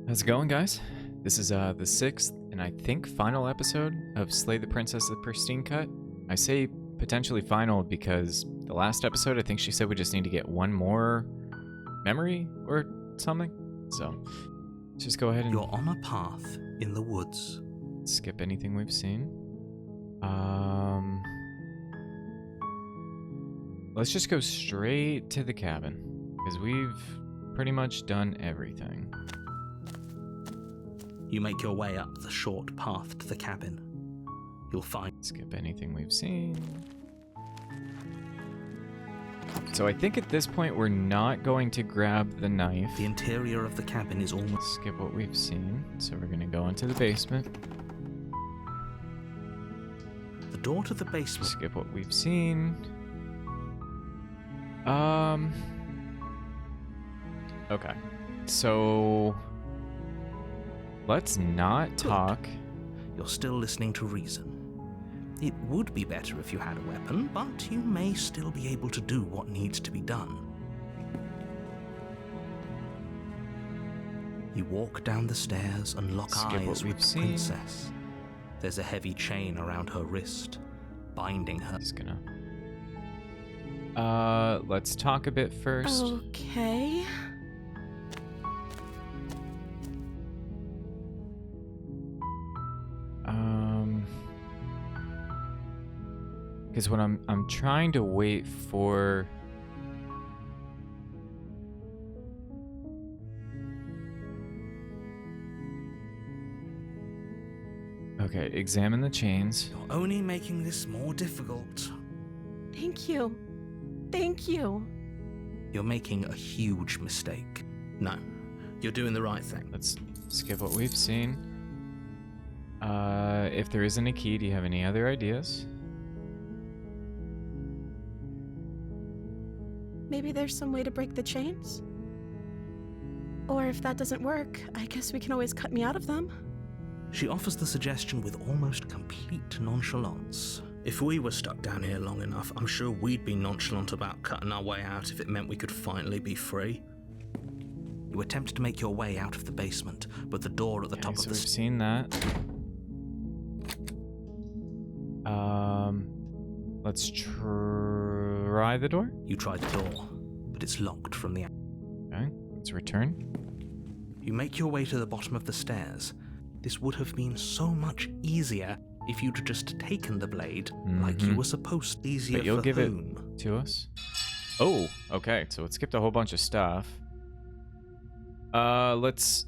How's it going, guys? This is the sixth and I think final episode of Slay the Princess the Pristine cut. I say potentially final because the last episode I think she said we just need to get one more memory or something. So let's just go ahead and You're on a path in the woods. skip anything we've seen. Let's just go straight to the cabin because we've pretty much done everything. You make your way up the short path to the cabin. You'll find... Skip anything we've seen. So I think at this point we're not going to grab the knife. The interior of the cabin is almost... Skip what we've seen. So we're going to go into the basement. The door to the basement... Skip what we've seen. Okay. So... let's not talk. You're still listening to reason. It would be better if you had a weapon, but you may still be able to do what needs to be done. You walk down the stairs and lock Skip what eyes we've with the seen. princess. There's a heavy chain around her wrist, binding her. Just gonna... let's talk a bit first. Okay. Because what I'm trying to wait for... Okay, examine the chains. You're only making this more difficult. Thank you. Thank you. You're making a huge mistake. No, you're doing the right thing. Let's skip what we've seen. If there isn't a key, do you have any other ideas? Maybe there's some way to break the chains? Or if that doesn't work, I guess we can always cut me out of them. She offers the suggestion with almost complete nonchalance. If we were stuck down here long enough, I'm sure we'd be nonchalant about cutting our way out if it meant we could finally be free. You attempt to make your way out of the basement, but the door at the top So of we've the... seen that. Let's try the door. You try the door, but it's locked from the... Okay, let's return. You make your way to the bottom of the stairs. This would have been so much easier if you'd just taken the blade like you were supposed to. Easier But you'll for give whom? it to us. Oh, okay. So it skipped a whole bunch of stuff. Let's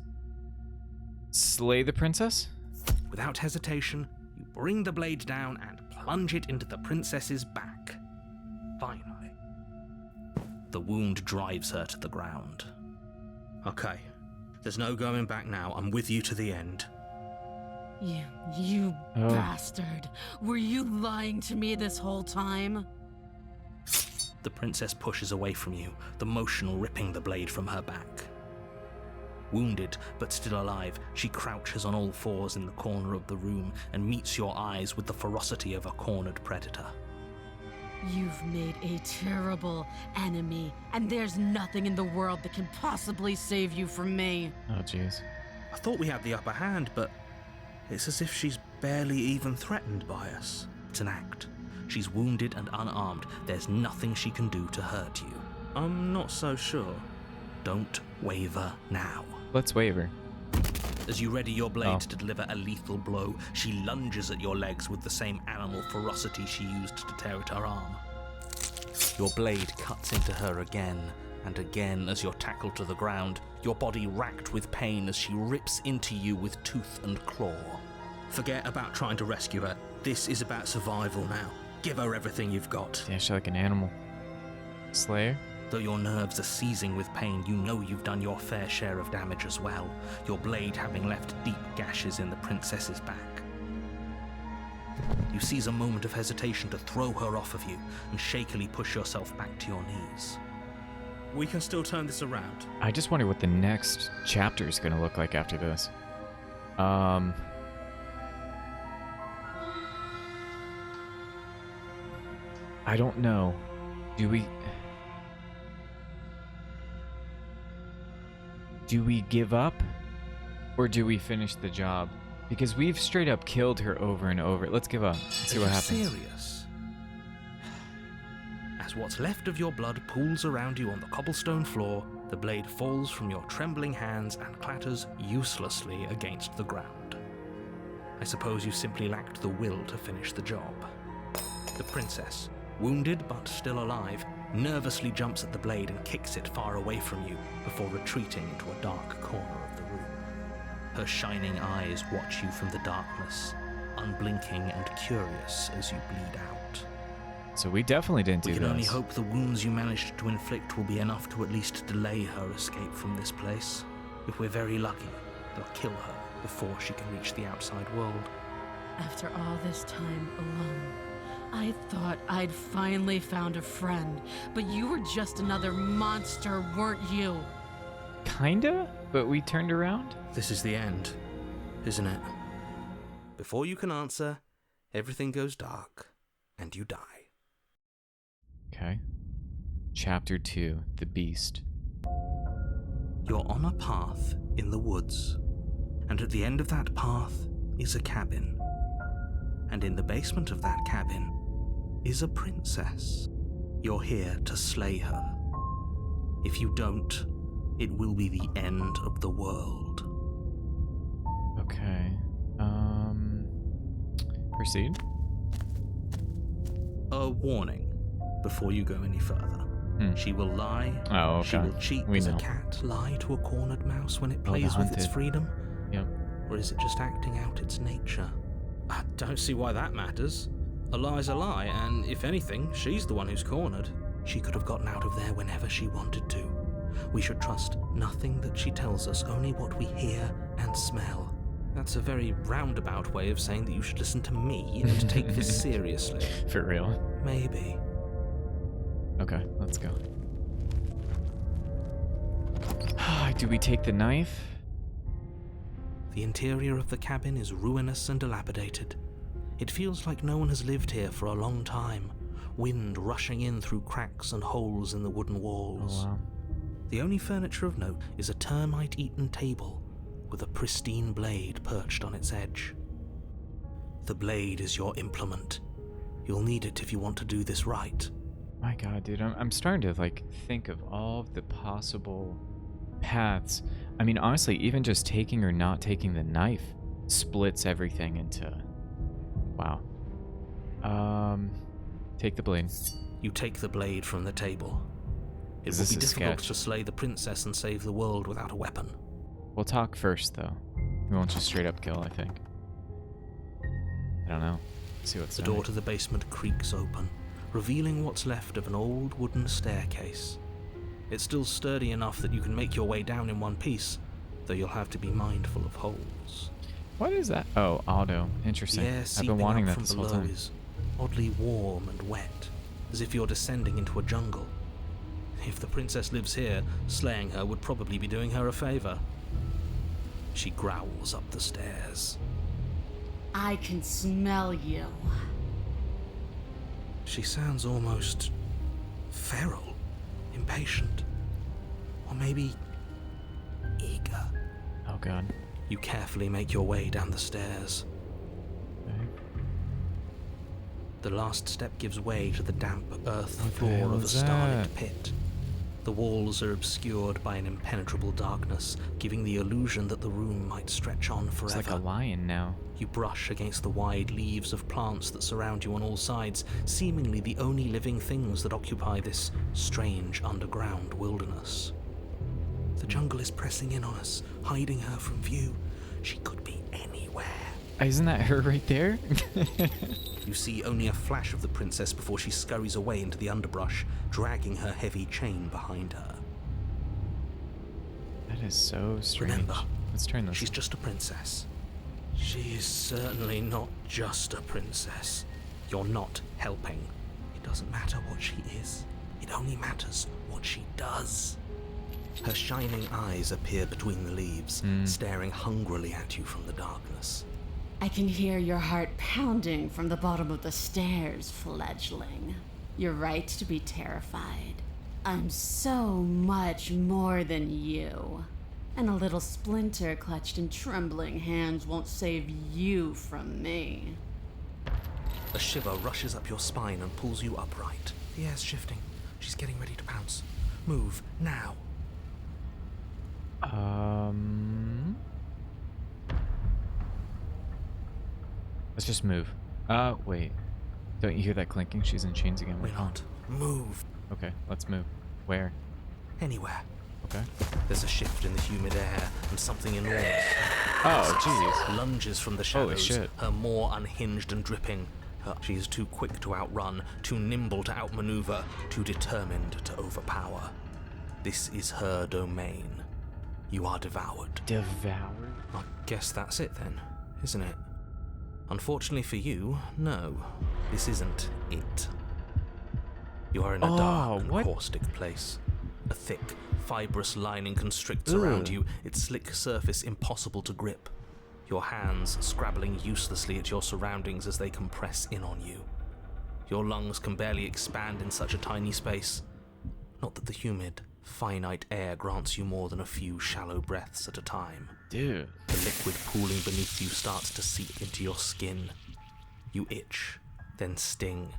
slay the princess. Without hesitation, you bring the blade down and plunge it into the princess's back. Finally, the wound drives her to the ground. Okay, there's no going back now. I'm with you to the end. You bastard. Were you lying to me this whole time? The princess pushes away from you, the motion ripping the blade from her back. Wounded, but still alive, she crouches on all fours in the corner of the room and meets your eyes with the ferocity of a cornered predator. You've made a terrible enemy, and there's nothing in the world that can possibly save you from me. Oh, jeez. I thought we had the upper hand, but it's as if she's barely even threatened by us. It's an act. She's wounded and unarmed. There's nothing she can do to hurt you. I'm not so sure. Don't waver now. Let's waver. As you ready your blade to deliver a lethal blow, she lunges at your legs with the same animal ferocity she used to tear at her arm. Your blade cuts into her again and again as you're tackled to the ground, your body racked with pain as she rips into you with tooth and claw. Forget about trying to rescue her. This is about survival now. Give her everything you've got. Dash like an animal. Slayer? Though your nerves are seizing with pain, you know you've done your fair share of damage as well, your blade having left deep gashes in the princess's back. You seize a moment of hesitation to throw her off of you and shakily push yourself back to your knees. We can still turn this around. I just wonder what the next chapter is going to look like after this. I don't know. Do we give up? Or do we finish the job? Because we've straight up killed her over and over. Let's give up. Let's see what happens. Serious? As what's left of your blood pools around you on the cobblestone floor, the blade falls from your trembling hands and clatters uselessly against the ground. I suppose you simply lacked the will to finish the job. The princess, wounded but still alive, nervously jumps at the blade and kicks it far away from you before retreating into a dark corner of the room. Her shining eyes watch you from the darkness, unblinking and curious as you bleed out. So we definitely didn't do We this. can only hope the wounds you managed to inflict will be enough to at least delay her escape from this place. If we're very lucky, they'll kill her before she can reach the outside world. After all this time alone, I thought I'd finally found a friend, but you were just another monster, weren't you? Kinda, but we turned around. This is the end, isn't it? Before you can answer, everything goes dark, and you die. Okay. Chapter 2, The Beast. You're on a path in the woods, and at the end of that path is a cabin. And in the basement of that cabin is a princess. You're here to slay her. If you don't, it will be the end of the world. Okay. Proceed. A warning before you go any further. She will lie. Oh, okay. She will cheat. We Does know. a cat lie to a cornered mouse when it the plays with its hunted. freedom? Yep. Or is it just acting out its nature? I don't see why that matters. A lie's a lie, and if anything, she's the one who's cornered. She could have gotten out of there whenever she wanted to. We should trust nothing that she tells us, only what we hear and smell. That's a very roundabout way of saying that you should listen to me and take this seriously. For real. Maybe. Okay, let's go. Do we take the knife? The interior of the cabin is ruinous and dilapidated. It feels like no one has lived here for a long time, wind rushing in through cracks and holes in the wooden walls. Oh, wow. The only furniture of note is a termite-eaten table with a pristine blade perched on its edge. The blade is your implement. You'll need it if you want to do this right. My god, dude, I'm starting to, like, think of all of the possible paths. I mean, honestly, even just taking or not taking the knife splits everything into... Wow. Take the blade. You take the blade from the table. It Is will this be a difficult sketch? to slay the princess and save the world without a weapon. We'll talk first, though. We won't just straight up kill, I think. I don't know. Let's see what's The down door to the basement creaks open, revealing what's left of an old wooden staircase. It's still sturdy enough that you can make your way down in one piece, though you'll have to be mindful of holes. What is that? Oh, auto. Interesting. The air I've seeping been wanting up that from this whole below time. is oddly warm and wet, as if you're descending into a jungle. If the princess lives here, slaying her would probably be doing her a favor. She growls up the stairs. I can smell you. She sounds almost feral, impatient, or maybe eager. Oh god. You carefully make your way down the stairs. Okay. The last step gives way to the damp earth What the floor hell of a is starlit that? pit. The walls are obscured by an impenetrable darkness, giving the illusion that the room might stretch on It's forever. like a lion now. You brush against the wide leaves of plants that surround you on all sides, seemingly the only living things that occupy this strange underground wilderness. The jungle is pressing in on us, hiding her from view. She could be anywhere. Isn't that her right there? You see only a flash of the princess before she scurries away into the underbrush, dragging her heavy chain behind her. That is so strange. Remember, Let's turn this. she's just a princess. She is certainly not just a princess. You're not helping. It doesn't matter what she is. It only matters what she does. Her shining eyes appear between the leaves, staring hungrily at you from the darkness. I can hear your heart pounding from the bottom of the stairs, fledgling. You're right to be terrified. I'm so much more than you. And a little splinter clutched in trembling hands won't save you from me. A shiver rushes up your spine and pulls you upright. The air's shifting. She's getting ready to pounce. Move, now. Let's just move. Wait. Don't you hear that clinking? She's in chains again. Why not? Move. Okay, let's move. Where? Anywhere. Okay. There's a shift in the humid air, and something enormous Oh, jeez. lunges from the Holy shadows, shit. her maw unhinged and dripping. She is too quick to outrun, too nimble to outmaneuver, too determined to overpower. This is her domain. You are devoured. Devoured? I guess that's it then, isn't it? Unfortunately for you, no. This isn't it. You are in a dark and caustic place. A thick, fibrous lining constricts around you, its slick surface impossible to grip. Your hands scrabbling uselessly at your surroundings as they compress in on you. Your lungs can barely expand in such a tiny space. Not that the humid, finite air grants you more than a few shallow breaths at a time. Dude. The liquid pooling beneath you starts to seep into your skin. You itch, then sting,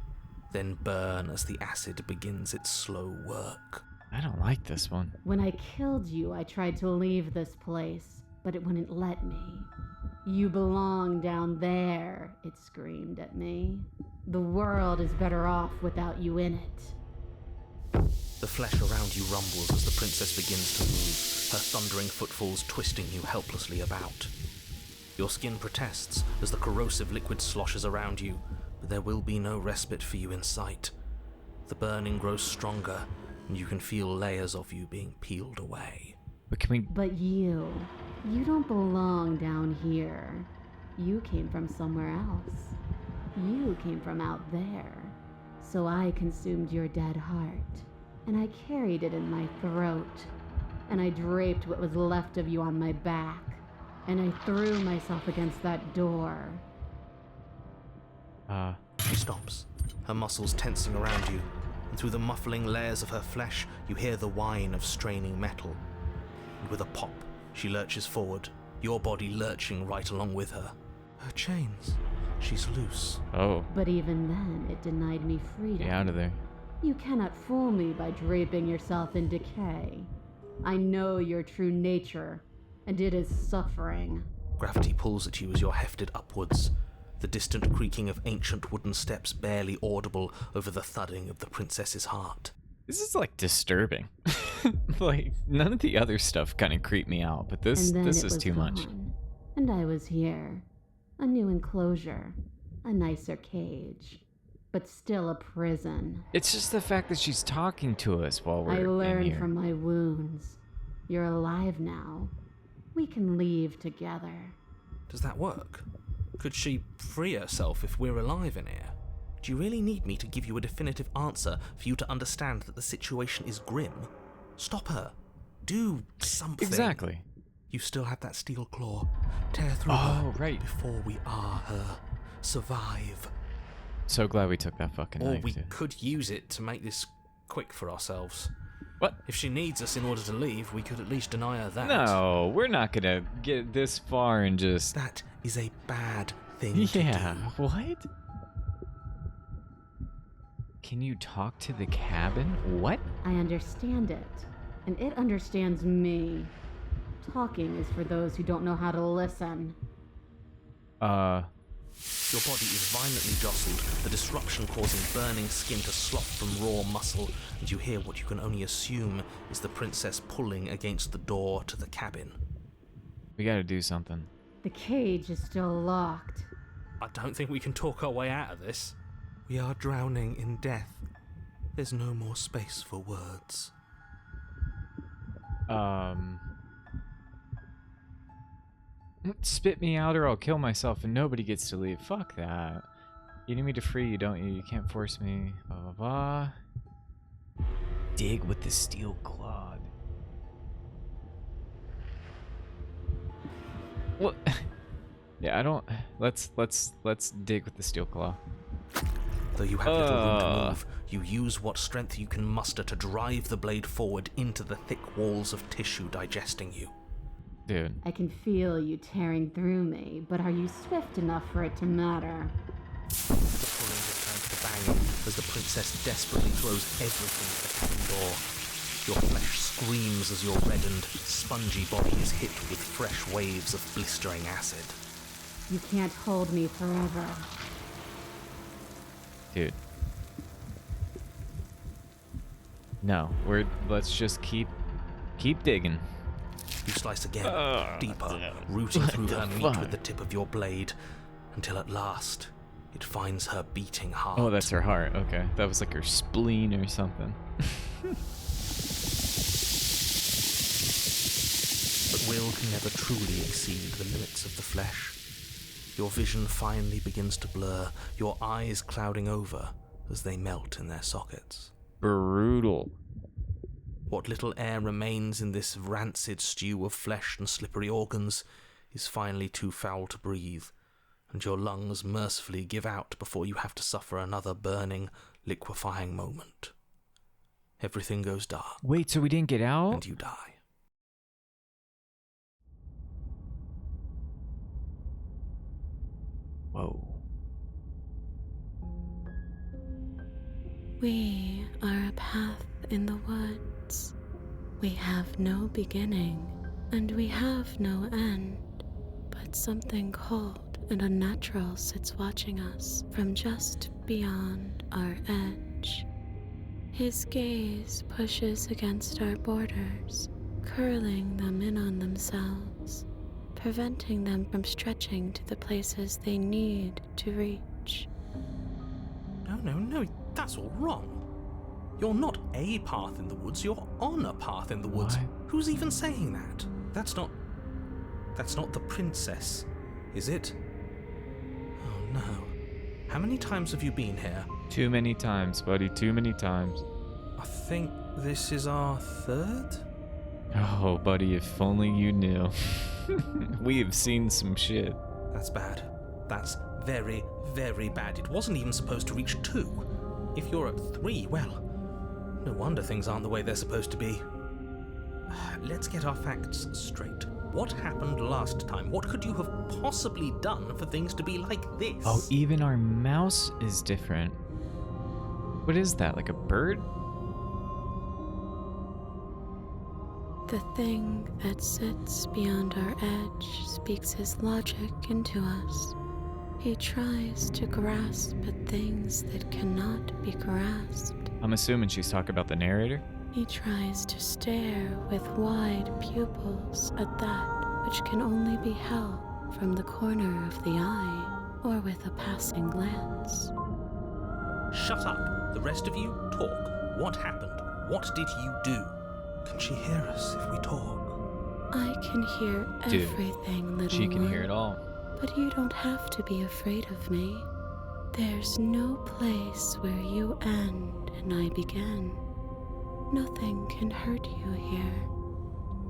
then burn as the acid begins its slow work. I don't like this one. When I killed you, I tried to leave this place, but it wouldn't let me. You belong down there, it screamed at me. The world is better off without you in it. The flesh around you rumbles as the princess begins to move, her thundering footfalls twisting you helplessly about. Your skin protests as the corrosive liquid sloshes around you, but there will be no respite for you in sight. The burning grows stronger, and you can feel layers of you being peeled away. But can we... But you don't belong down here. You came from somewhere else. You came from out there. So I consumed your dead heart, and I carried it in my throat, and I draped what was left of you on my back, and I threw myself against that door. She stops, her muscles tensing around you, and through the muffling layers of her flesh, you hear the whine of straining metal. And with a pop, she lurches forward, your body lurching right along with her. Her chains. She's loose. Oh. But even then, it denied me freedom. Get out of there. You cannot fool me by draping yourself in decay. I know your true nature, and it is suffering. Gravity pulls at you as you're hefted upwards, the distant creaking of ancient wooden steps barely audible over the thudding of the princess's heart. This is like disturbing. Like none of the other stuff kind of creeped me out, but this is too much. And I was here. A new enclosure, a nicer cage, but still a prison. It's just the fact that she's talking to us while we're I in learned here. from my wounds. You're alive now. We can leave together. Does that work? Could she free herself if we're alive in here? Do you really need me to give you a definitive answer for you to understand that the situation is grim? Stop her. Do something. Exactly. You still have that steel claw. Tear through her right. before we are her. Survive. So glad we took that fucking Or knife. we too. could use it to make this quick for ourselves. What? If she needs us in order to leave, we could at least deny her that. No, we're not gonna get this far and just... That is a bad thing to Yeah, do. what? Can you talk to the cabin? What? I understand it, and it understands me. Talking is for those who don't know how to listen. Your body is violently jostled, the disruption causing burning skin to slop from raw muscle, and you hear what you can only assume is the princess pulling against the door to the cabin. We gotta do something. The cage is still locked. I don't think we can talk our way out of this. We are drowning in death. There's no more space for words. Spit me out or I'll kill myself and nobody gets to leave. Fuck that. You need me to free you, don't you? You can't force me. Blah, blah, blah. Dig with the steel claw. What? Yeah, I don't... Let's dig with the steel claw. Though you have little room to move, you use what strength you can muster to drive the blade forward into the thick walls of tissue digesting you. Dude. I can feel you tearing through me, but are you swift enough for it to matter? The pulling returns to banging as the princess desperately throws everything at the cabin door. Your flesh screams as your reddened, spongy body is hit with fresh waves of blistering acid. You can't hold me forever. Dude. No, let's just keep digging. You slice again, deeper, rooting through her meat with the tip of your blade, until at last it finds her beating heart. Oh, that's her heart. Okay. That was like her spleen or something. But will can never truly exceed the limits of the flesh. Your vision finally begins to blur, your eyes clouding over as they melt in their sockets. Brutal. What little air remains in this rancid stew of flesh and slippery organs is finally too foul to breathe, and your lungs mercifully give out before you have to suffer another burning, liquefying moment. Everything goes dark. Wait, so we didn't get out? And you die. Whoa. We are a path in the woods. We have no beginning, and we have no end. But something cold and unnatural sits watching us from just beyond our edge. His gaze pushes against our borders, curling them in on themselves, preventing them from stretching to the places they need to reach. No, that's all wrong. You're not a path in the woods, you're on a path in the woods. What? Who's even saying that? That's not the princess, is it? Oh no. How many times have you been here? Too many times, buddy. Too many times. I think this is our third? Oh, buddy, if only you knew. We have seen some shit. That's bad. That's very, very bad. It wasn't even supposed to reach 2. If you're at 3, well, no wonder things aren't the way they're supposed to be. Let's get our facts straight. What happened last time? What could you have possibly done for things to be like this? Oh, even our mouse is different. What is that, like a bird? The thing that sits beyond our edge speaks his logic into us. He tries to grasp at things that cannot be grasped. I'm assuming she's talking about the narrator. He tries to stare with wide pupils at that which can only be held from the corner of the eye or with a passing glance. Shut up. The rest of you, talk. What happened? What did you do? Can she hear us if we talk? I can hear Dude, everything, little She can one, hear it all. but you don't have to be afraid of me. There's no place where you end and I begin. Nothing can hurt you here.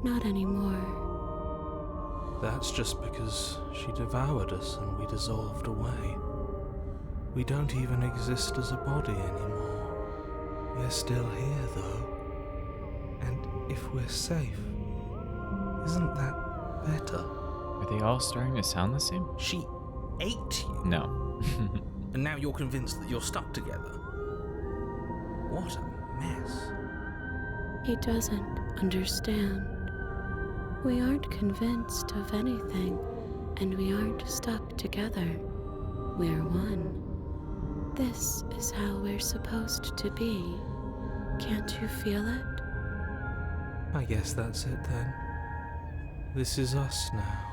Not anymore. That's just because she devoured us and we dissolved away. We don't even exist as a body anymore. We're still here, though. And if we're safe, isn't that better? Are they all starting to sound the same? She ate you. No. And now you're convinced that you're stuck together. What a mess. He doesn't understand. We aren't convinced of anything, and we aren't stuck together. We're one. This is how we're supposed to be. Can't you feel it? I guess that's it then. This is us now.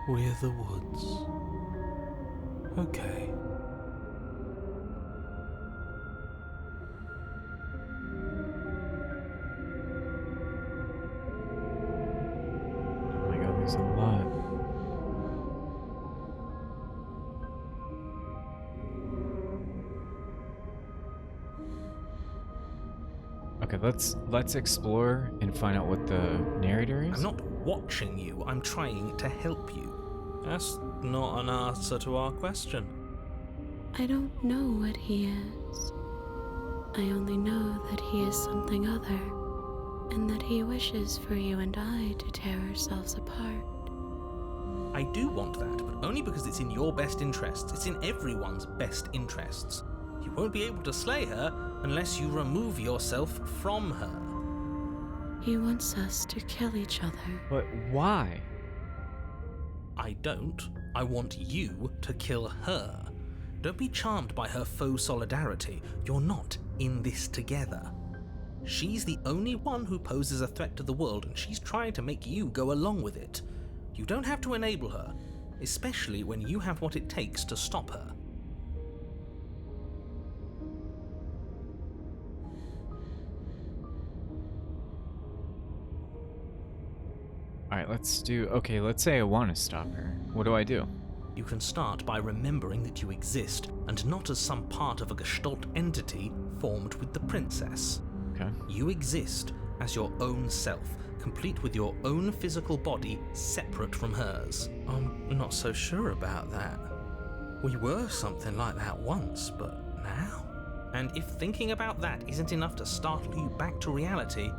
We're the woods. Okay. Oh my god, there's a lot. Okay, let's explore and find out what the narrator is. I'm not watching you, I'm trying to help you. That's not an answer to our question. I don't know what he is. I only know that he is something other. and that he wishes for you and I to tear ourselves apart. I do want that, but only because it's in your best interests. It's in everyone's best interests. You won't be able to slay her unless you remove yourself from her. He wants us to kill each other. But why? I don't. I want you to kill her. Don't be charmed by her faux solidarity. You're not in this together. She's the only one who poses a threat to the world, and she's trying to make you go along with it. You don't have to enable her, especially when you have what it takes to stop her. Alright, let's say I want to stop her. What do I do? You can start by remembering that you exist, and not as some part of a Gestalt entity formed with the princess. Okay. You exist as your own self, complete with your own physical body, separate from hers. I'm not so sure about that. We were something like that once, but now? And if thinking about that isn't enough to startle you back to reality,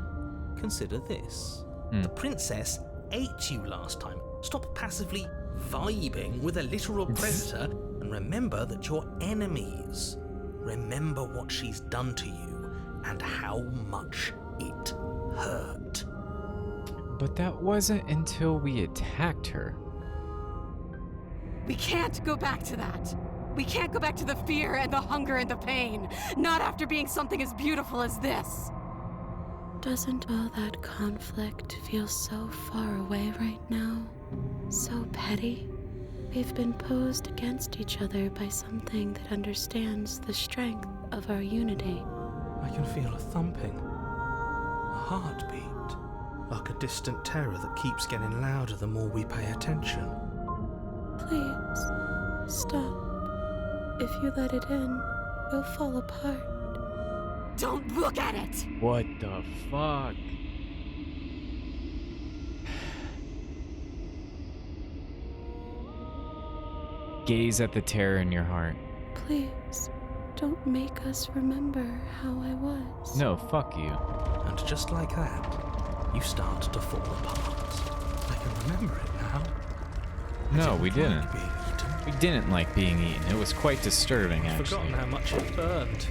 consider this. The princess ate you last time. Stop passively vibing with a literal predator and remember that you're enemies. Remember what she's done to you and how much it hurt. But that wasn't until we attacked her. We can't go back to that. We can't go back to the fear and the hunger and the pain. Not after being something as beautiful as this. Doesn't all that conflict feel so far away right now? So petty? We've been posed against each other by something that understands the strength of our unity. I can feel a thumping, a heartbeat, like a distant terror that keeps getting louder the more we pay attention. Please, stop. If you let it in, we'll fall apart. Don't look at it! What the fuck? Gaze at the terror in your heart. Please, don't make us remember how I was. No, fuck you. And just like that, you start to fall apart. I can remember it now. No, we didn't. Like being eaten. We didn't like being eaten. It was quite disturbing, I'd actually. forgotten how much it burned.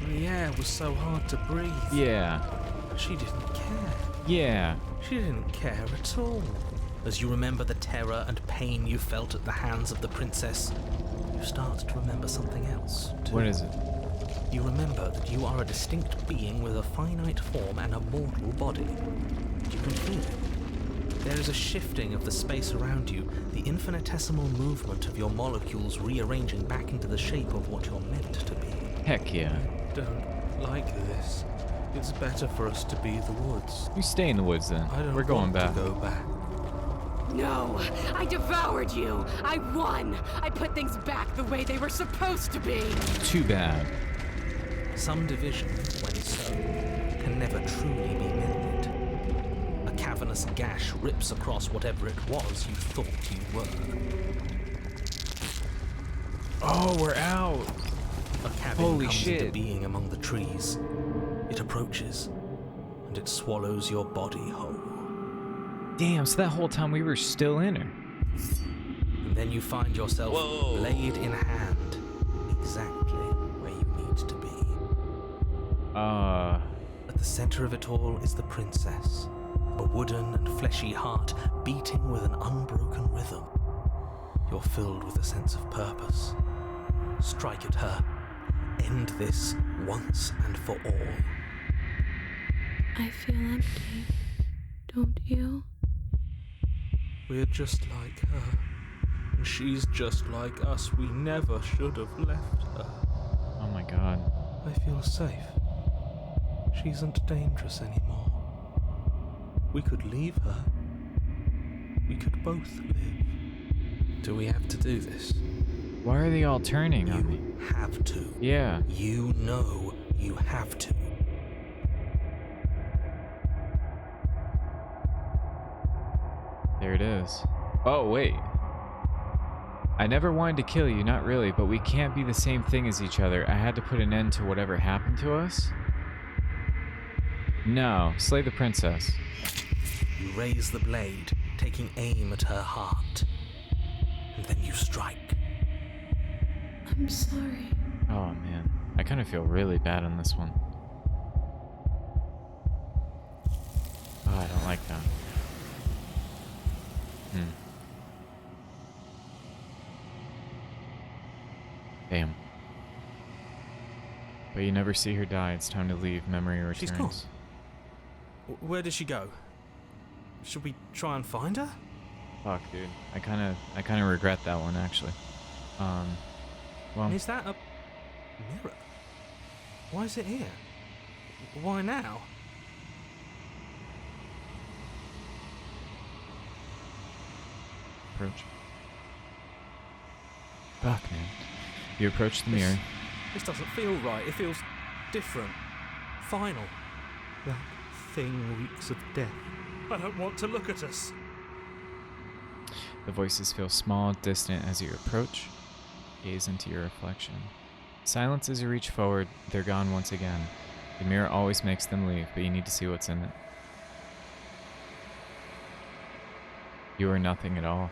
The air was so hard to breathe. Yeah. She didn't care. Yeah. She didn't care at all. As you remember the terror and pain you felt at the hands of the princess, you start to remember something else, too. What is it? You remember that you are a distinct being with a finite form and a mortal body. You can feel it. There is a shifting of the space around you, the infinitesimal movement of your molecules rearranging back into the shape of what you're meant to be. Heck yeah. Don't like this. It's better for us to be the woods. You stay in the woods then. I don't We're going want back. to go back. No, I devoured you. I won. I put things back the way they were supposed to be. Too bad. Some division, when sown, can never truly be mended. A cavernous gash rips across whatever it was you thought you were. Oh, we're out. A cabin Holy comes shit. into being among the trees. It approaches, and it swallows your body whole. Damn, so that whole time we were still in her. And then you find yourself blade in hand, exactly where you need to be. At the center of it all is the princess, a wooden and fleshy heart beating with an unbroken rhythm. You're filled with a sense of purpose. Strike at her. End this once and for all. I feel empty. Don't you? We're just like her, and she's just like us. We never should have left her. Oh my god. I feel safe. She isn't dangerous anymore. We could leave her. We could both live. Do we have to do this? Why are they all turning on me? You have to. Yeah. You know you have to. There it is. Oh, wait. I never wanted to kill you, not really, but we can't be the same thing as each other. I had to put an end to whatever happened to us. No, slay the princess. You raise the blade, taking aim at her heart. And then you strike. I'm sorry. Oh man, I kind of feel really bad on this one. Oh, I don't like that. Damn. But you never see her die. It's time to leave. Memory returns. She's gone. Where did she go? Should we try and find her? Fuck, dude. I kind of regret that one actually. Well, Is that a mirror? Why is it here? Why now? approach. Fuck, man. You approach the mirror. This doesn't feel right. It feels different. Final. That thing reeks of death. I don't want to look at us. The voices feel small, distant as you approach. Gaze into your reflection. Silence as you reach forward. They're gone once again. The mirror always makes them leave, but you need to see what's in it. You are nothing at all.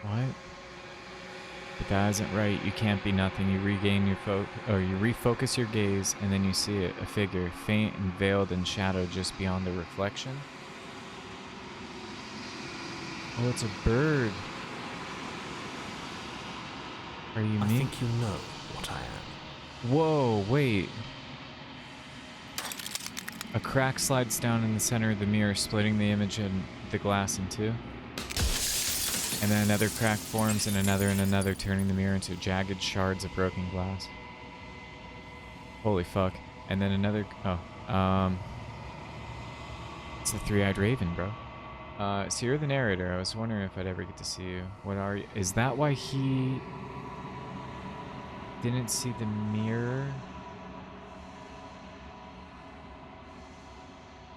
What? But that isn't right. You can't be nothing. You regain your you refocus your gaze, and then you see it, a figure, faint and veiled in shadow just beyond the reflection. Oh, it's a bird. Are you me? I think you know what I am. Whoa, wait. A crack slides down in the center of the mirror, splitting the image and the glass in two. And then another crack forms, and another, turning the mirror into jagged shards of broken glass. Holy fuck. And then another... it's the three-eyed raven, bro. So you're the narrator. I was wondering if I'd ever get to see you. What are you? Is that why he didn't see the mirror?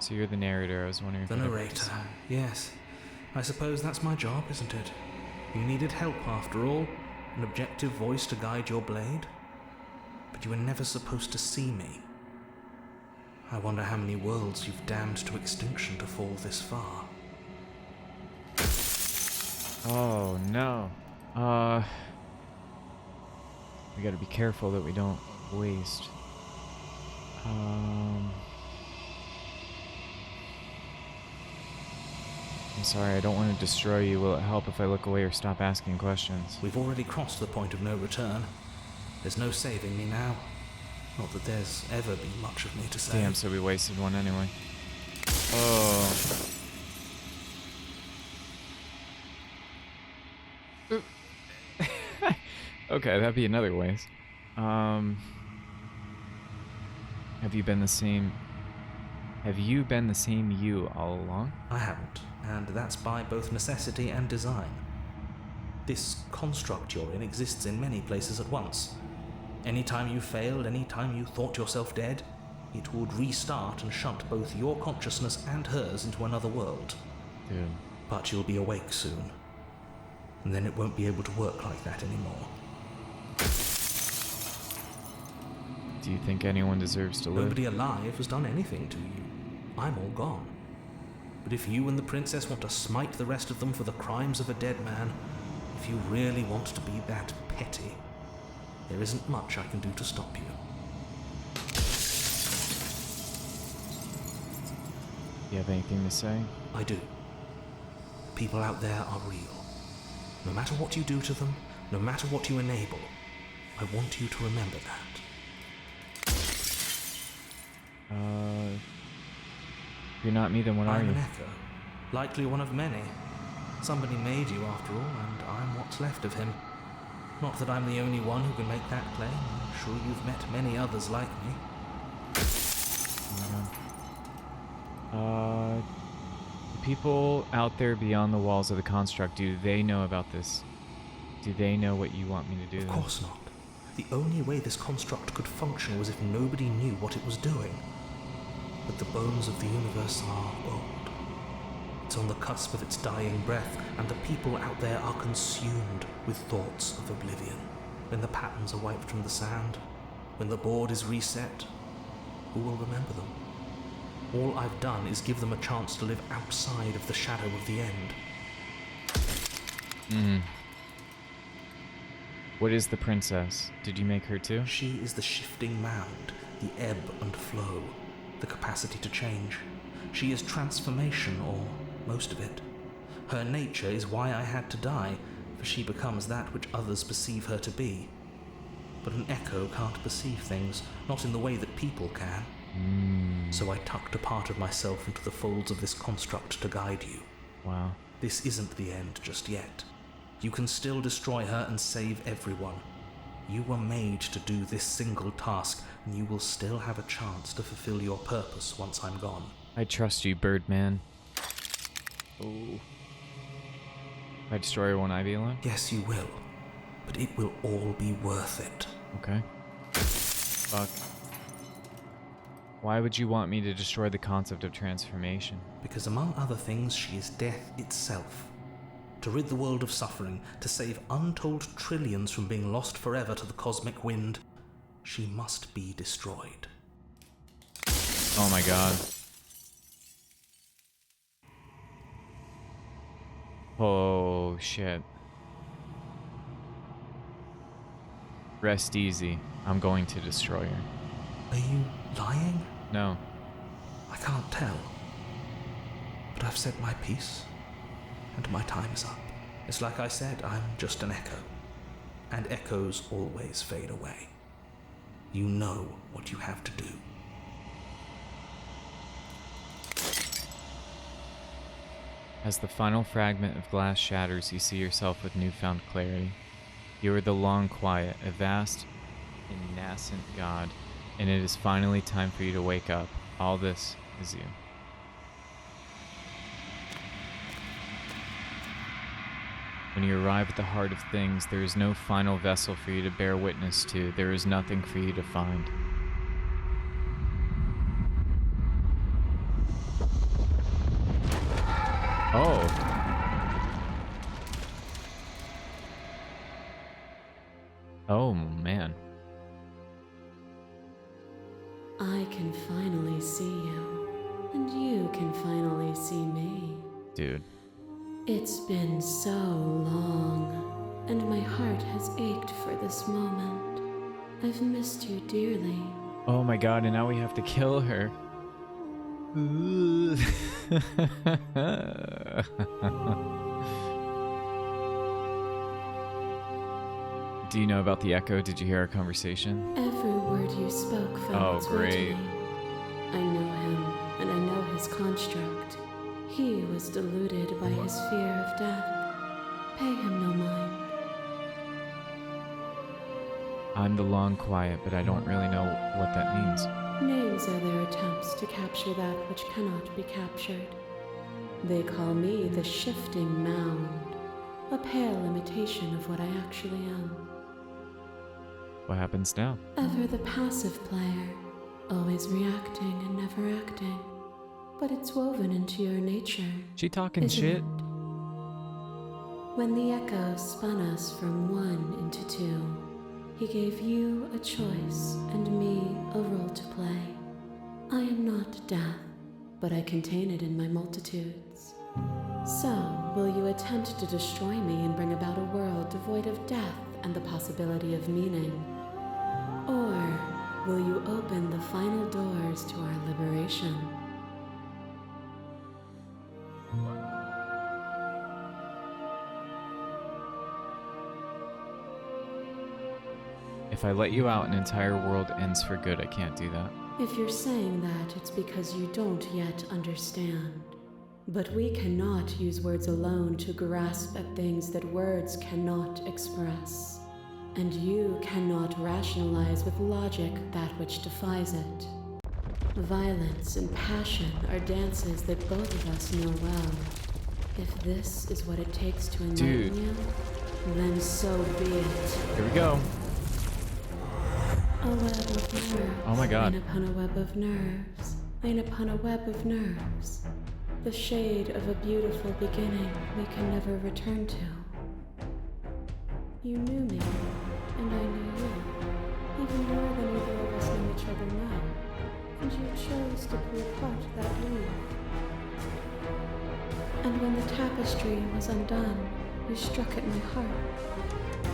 So you're the narrator. I was wondering if The I'd ever get to see narrator. you. Yes. I suppose that's my job, isn't it? You needed help after all. An objective voice to guide your blade. But you were never supposed to see me. I wonder how many worlds you've damned to extinction to fall this far. Oh, no. We gotta be careful that we don't waste. I'm sorry, I don't want to destroy you. Will it help if I look away or stop asking questions? We've already crossed the point of no return. There's no saving me now. Not that there's ever been much of me to save. Damn, so we wasted one anyway. Oh. Okay, that'd be another waste. Have you been the same... Have you been the same you all along? I haven't, and that's by both necessity and design. This construct you're in exists in many places at once. Anytime you failed, anytime you thought yourself dead, it would restart and shunt both your consciousness and hers into another world. Dude. But you'll be awake soon, and then it won't be able to work like that anymore. Do you think anyone deserves to live? Nobody alive has done anything to you. I'm all gone. But if you and the princess want to smite the rest of them for the crimes of a dead man, if you really want to be that petty, there isn't much I can do to stop you. You have anything to say? I do. People out there are real. No matter what you do to them, no matter what you enable, I want you to remember that. If you're not me, then what are I'm you? an echo, likely one of many. Somebody made you after all, and I'm what's left of him. Not that I'm the only one who can make that claim. I'm sure you've met many others like me. The people out there beyond the walls of the construct, do they know about this? Do they know what you want me to do? Of course not. The only way this construct could function was if nobody knew what it was doing. But the bones of the universe are old. It's on the cusp of its dying breath, and the people out there are consumed with thoughts of oblivion. When the patterns are wiped from the sand, When the board is reset, who will remember them? All I've done is give them a chance to live outside of the shadow of the end. What is the princess? Did you make her too? She is the shifting mound, the ebb and flow, the capacity to change. She is transformation, or most of it. Her nature is why I had to die, for she becomes that which others perceive her to be. But an echo can't perceive things, not in the way that people can. So I tucked a part of myself into the folds of this construct to guide you. Wow. This isn't the end just yet. You can still destroy her and save everyone. You were made to do this single task, and you will still have a chance to fulfill your purpose once I'm gone. I trust you, Birdman. Oh. If I destroy her, won't I be alone? Yes, you will. But it will all be worth it. Okay. Fuck. Why would you want me to destroy the concept of transformation? Because among other things, she is death itself. To rid the world of suffering, to save untold trillions from being lost forever to the cosmic wind, she must be destroyed. Oh my god. Oh shit. Rest easy. I'm going to destroy her. Are you lying? No. I can't tell. But I've said my piece, and my time is up. It's like I said, I'm just an echo. And echoes always fade away. You know what you have to do. As the final fragment of glass shatters, you see yourself with newfound clarity. You are the long quiet, a vast and nascent god, and it is finally time for you to wake up. All this is you. When you arrive at the heart of things, there is no final vessel for you to bear witness to. There is nothing for you to find. Oh. Oh, man. I can finally see you, and you can finally see me. Dude. It's been so long, and my heart has ached for this moment. I've missed you dearly. Oh my god, and now we have to kill her. Ooh. Do you know about the echo? Did you hear our conversation? Every word you spoke felt its way to great. me. I know him, and I know his construct. He was deluded by his fear of death. Pay him no mind. I'm the long quiet, but I don't really know what that means. Names are their attempts to capture that which cannot be captured. They call me the shifting mound, a pale imitation of what I actually am. What happens now? Ever the passive player, always reacting and never acting. But it's woven into your nature. She talking isn't shit? it? When the echo spun us from one into two, he gave you a choice and me a role to play. I am not death, but I contain it in my multitudes. So, will you attempt to destroy me and bring about a world devoid of death and the possibility of meaning? Or will you open the final doors to our liberation? If I let you out, an entire world ends for good. I can't do that. If you're saying that, it's because you don't yet understand. But we cannot use words alone to grasp at things that words cannot express. And you cannot rationalize with logic that which defies it. Violence and passion are dances that both of us know well. If this is what it takes to enlighten you, then so be it. Here we go. A web of nerves. Oh my god. Line upon a web of nerves. Line upon a web of nerves. The shade of a beautiful beginning we can never return to. You knew me, and I knew you, even more than you each other now, and you chose to pull apart that weave. And when the tapestry was undone, you struck at my heart.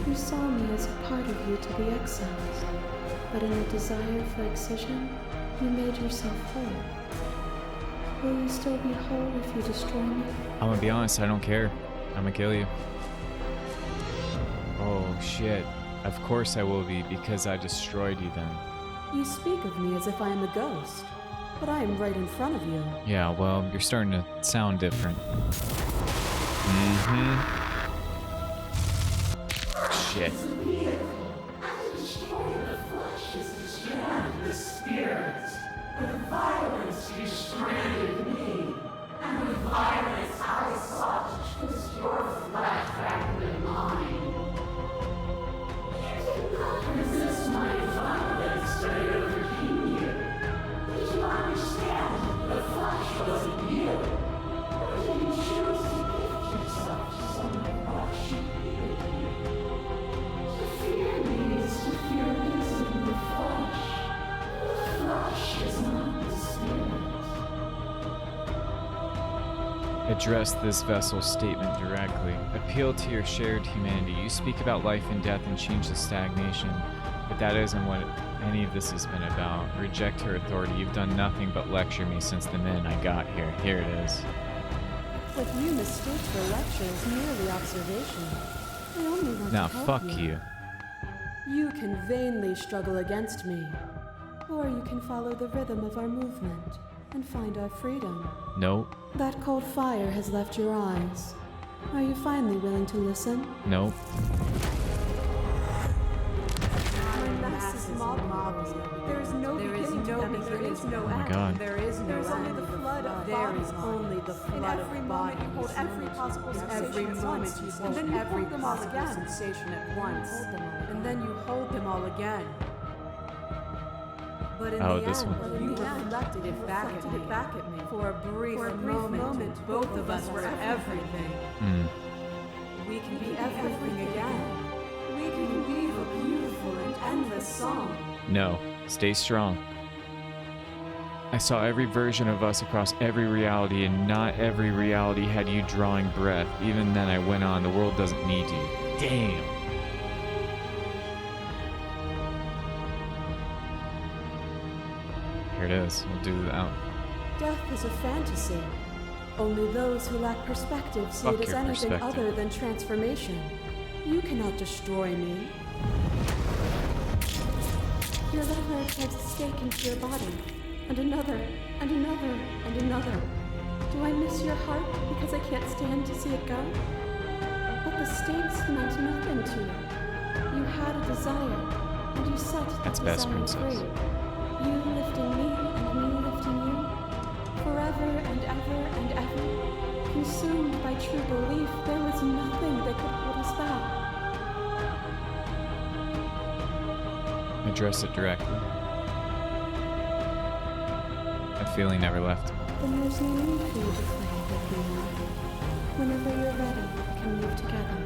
You saw me as a part of you to be exiled, but in the desire for excision, you made yourself whole. Will you still be whole if you destroy me? I'm gonna be honest, I don't care. I'm gonna kill you. Oh shit. Of course I will be, because I destroyed you then. You speak of me as if I am a ghost, but I am right in front of you. Yeah, well, you're starting to sound different. Mm-hmm. Shit. Address this vessel's statement directly. Appeal to your shared humanity. You speak about life and death and change the stagnation, but that isn't what any of this has been about. Reject her authority. You've done nothing but lecture me since the minute I got here. Here it is. What you mistake for lecture is merely observation. I only want Now to help fuck you. you. You can vainly struggle against me, or you can follow the rhythm of our movement and find our freedom. Nope. That cold fire has left your eyes. Are you finally willing to listen? Nope. My mass is mobbing. There is no beginning, there is no Oh my end. god. There is only the flood of bodies. Only the flood. In every moment you hold every possible sensation Every at moment once, you and hold then you every hold them all possible again. sensation at once, And then you hold them all again. But in Oh, the this end, one. you reflected it back at me. For a brief moment, both of us were everything. Hmm. We can be everything again. We can weave a beautiful and endless song. No. Stay strong. I saw every version of us across every reality, and not every reality had you drawing breath. Even then I went on, the world doesn't need you. Damn. Here it is. We'll do that. Death is a fantasy. Only those who lack perspective see Fuck it as your anything perspective. other than transformation. You cannot destroy me. Your lever drives a stake into your body, and another, and another, and another. Do I miss your heart because I can't stand to see it go? But the stakes meant nothing to you. You had a desire, and you set that That's best, desire princess. free. You lifting me, and me lifting you. Forever and ever, consumed by true belief, there was nothing that could hold us back. Address it directly. That feeling never left. Then there's no need for you to play with me now. Whenever you're ready, we can move together.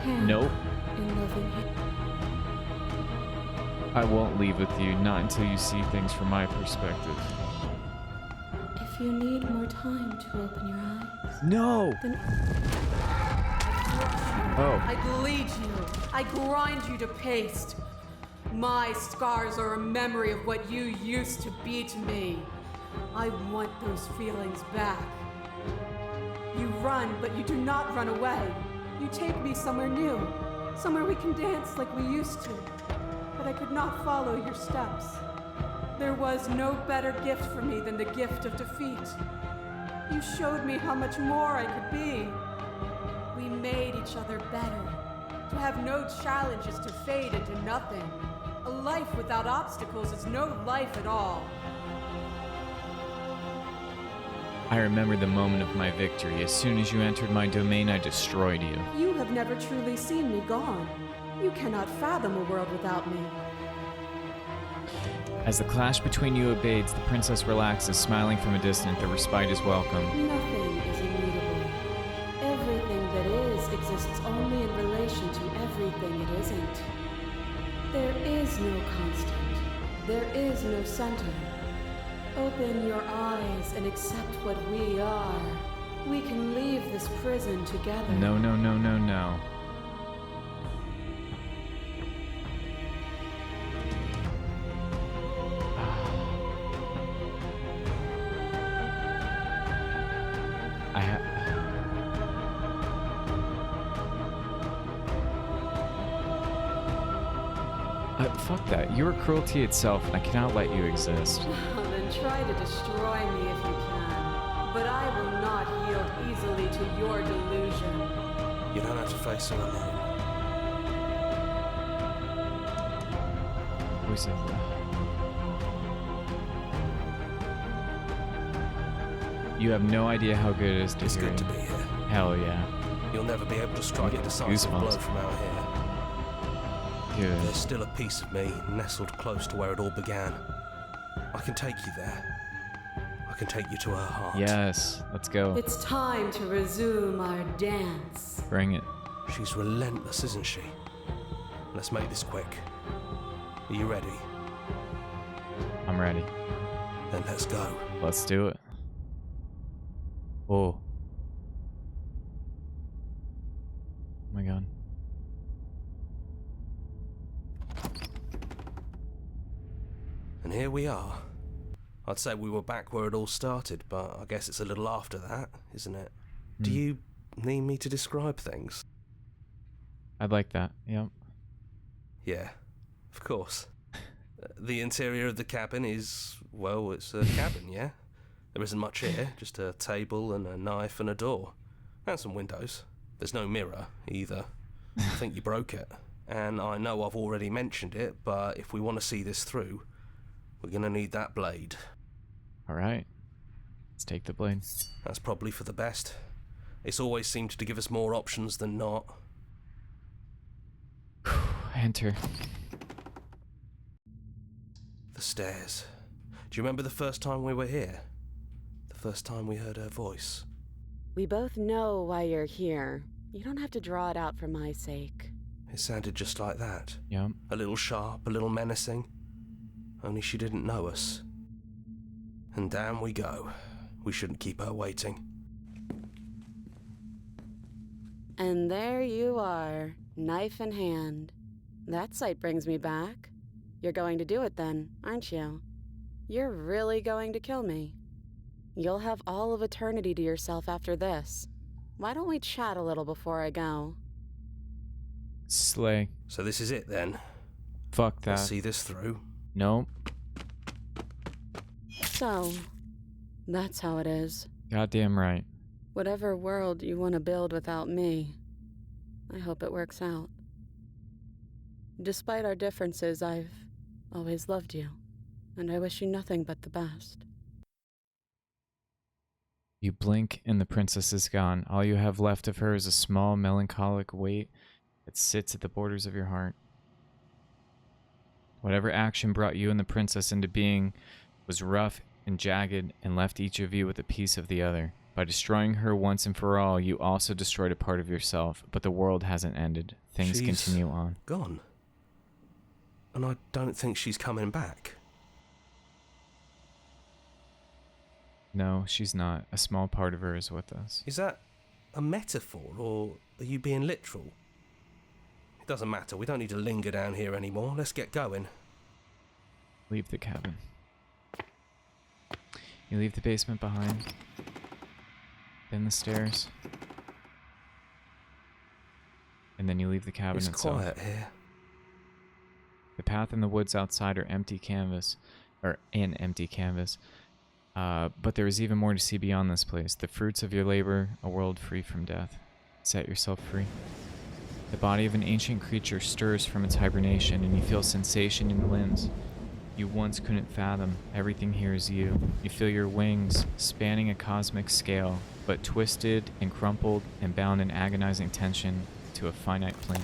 Hand Nope. in loving hand. I won't leave with you, not until you see things from my perspective. If you need more time to open your eyes, No! then Oh. I bleed you. I grind you to paste. My scars are a memory of what you used to be to me. I want those feelings back. You run, but you do not run away. You take me somewhere new, somewhere we can dance like we used to. But I could not follow your steps. There was no better gift for me than the gift of defeat. You showed me how much more I could be. We made each other better. To have no challenges to fade into nothing. A life without obstacles is no life at all. I remember the moment of my victory. As soon as you entered my domain, I destroyed you. You have never truly seen me gone. You cannot fathom a world without me. As the clash between you abates, the princess relaxes, smiling from a distance. The respite is welcome. Nothing is immutable. Everything that is exists only in relation to everything it isn't. There is no constant. There is no center. Open your eyes and accept what we are. We can leave this prison together. No, no, no, no, no. Fuck that. You are cruelty itself, and I cannot let you exist. Well, then try to destroy me if you can. But I will not yield easily to your delusion. You don't have to face her alone. Who said that? You have no idea how good it is to It's hear good to you. be here. Hell yeah. You'll never be able to strike a Get decisive blow goosebumps. from out here. Dude. There's still a piece of me nestled close to where it all began. I can take you there. I can take you to her heart. Yes. Let's go. It's time to resume our dance. Bring it. She's relentless, isn't she? Let's make this quick. Are you ready? I'm ready. Then let's go. Let's do it. Oh. Oh my god. And here we are. I'd say we were back where it all started, but I guess it's a little after that, isn't it? Do you need me to describe things? I'd like that. Yep. Yeah, of course. The interior of the cabin is, well, it's a cabin, yeah? There isn't much here, just a table and a knife and a door. And some windows. There's no mirror, either. I think you broke it. And I know I've already mentioned it, but if we want to see this through, we're gonna need that blade. Alright. Let's take the blade. That's probably for the best. It's always seemed to give us more options than not. Enter. The stairs. Do you remember the first time we were here? The first time we heard her voice? We both know why you're here. You don't have to draw it out for my sake. It sounded just like that. Yep. A little sharp, a little menacing. Only she didn't know us. And down we go. We shouldn't keep her waiting. And there you are, knife in hand. That sight brings me back. You're going to do it then, aren't you? You're really going to kill me. You'll have all of eternity to yourself after this. Why don't we chat a little before I go? Slay. So this is it then. Fuck that. Let's see this through. Nope. So, that's how it is. Goddamn right. Whatever world you want to build without me, I hope it works out. Despite our differences, I've always loved you, and I wish you nothing but the best. You blink and the princess is gone. All you have left of her is a small melancholic weight that sits at the borders of your heart. Whatever action brought you and the princess into being was rough and jagged and left each of you with a piece of the other. By destroying her once and for all, you also destroyed a part of yourself, but the world hasn't ended. Things She's continue on. Gone. And I don't think she's coming back. No, she's not. A small part of her is with us. Is that a metaphor, or are you being literal? It doesn't matter. We don't need to linger down here anymore. Let's get going. Leave the cabin. You leave the basement behind. Then the stairs. And then you leave the cabin It's itself. quiet here. The path and the woods outside are empty canvas, or an empty canvas. But there is even more to see beyond this place. The fruits of your labor, a world free from death. Set yourself free. The body of an ancient creature stirs from its hibernation, and you feel sensation in your limbs. You once couldn't fathom. Everything here is you. You feel your wings spanning a cosmic scale, but twisted and crumpled and bound in agonizing tension to a finite plane.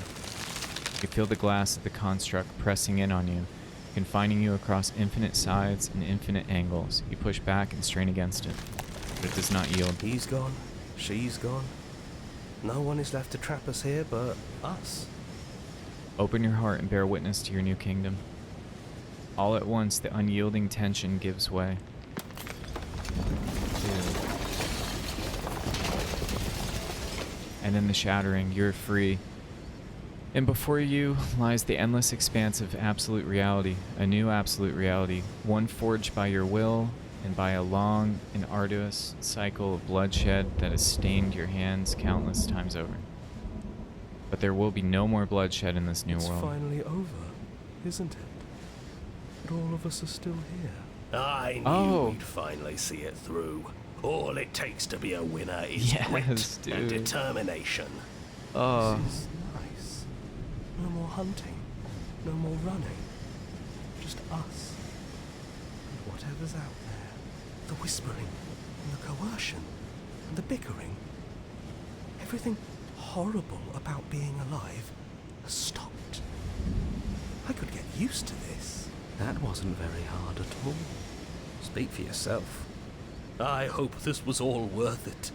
You feel the glass of the construct pressing in on you, confining you across infinite sides and infinite angles. You push back and strain against it, but it does not yield. He's gone. She's gone. No one is left to trap us here but us. Open your heart and bear witness to your new kingdom. All at once, the unyielding tension gives way. Dude. And in the shattering, you're free. And before you lies the endless expanse of absolute reality, a new absolute reality, one forged by your will and by a long and arduous cycle of bloodshed that has stained your hands countless times over. But there will be no more bloodshed in this new It's world. finally over, isn't it? But all of us are still here. I knew we'd finally see it through. All it takes to be a winner is grit and determination. Oh. This is nice. No more hunting. No more running. Just us. And whatever's out there. The whispering, and the coercion, and the bickering. Everything horrible about being alive has stopped. I could get used to this. That wasn't very hard at all. Speak for yourself. I hope this was all worth it,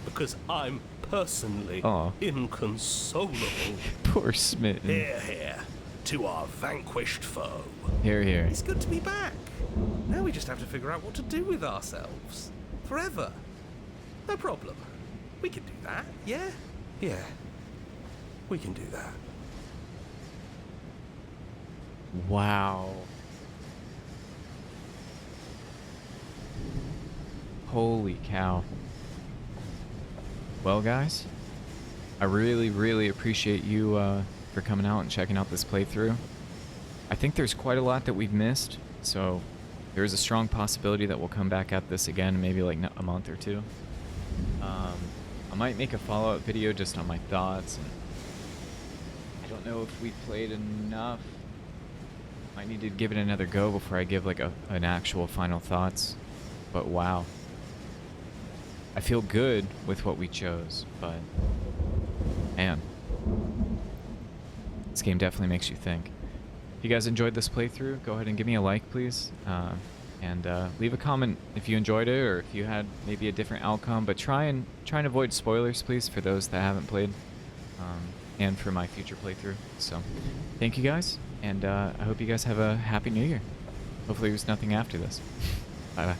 because I'm personally inconsolable. Poor Smitten. Hear, hear, to our vanquished foe. Hear, hear. It's good to be back. Now we just have to figure out what to do with ourselves. Forever. No problem. We can do that, yeah? Yeah. We can do that. Wow. Holy cow. Well, guys, I really, really appreciate you for coming out and checking out this playthrough. I think there's quite a lot that we've missed, so there's a strong possibility that we'll come back at this again, maybe like a month or two. I might make a follow-up video just on my thoughts. And I don't know if we played enough. Might need to give it another go before I give like an actual final thoughts. But wow. I feel good with what we chose, but man, this game definitely makes you think. If you guys enjoyed this playthrough, go ahead and give me a like, please. And leave a comment if you enjoyed it or if you had maybe a different outcome. But try and avoid spoilers, please, for those that haven't played, and for my future playthrough. So, thank you guys, and I hope you guys have a happy New Year. Hopefully, there's nothing after this. Bye bye.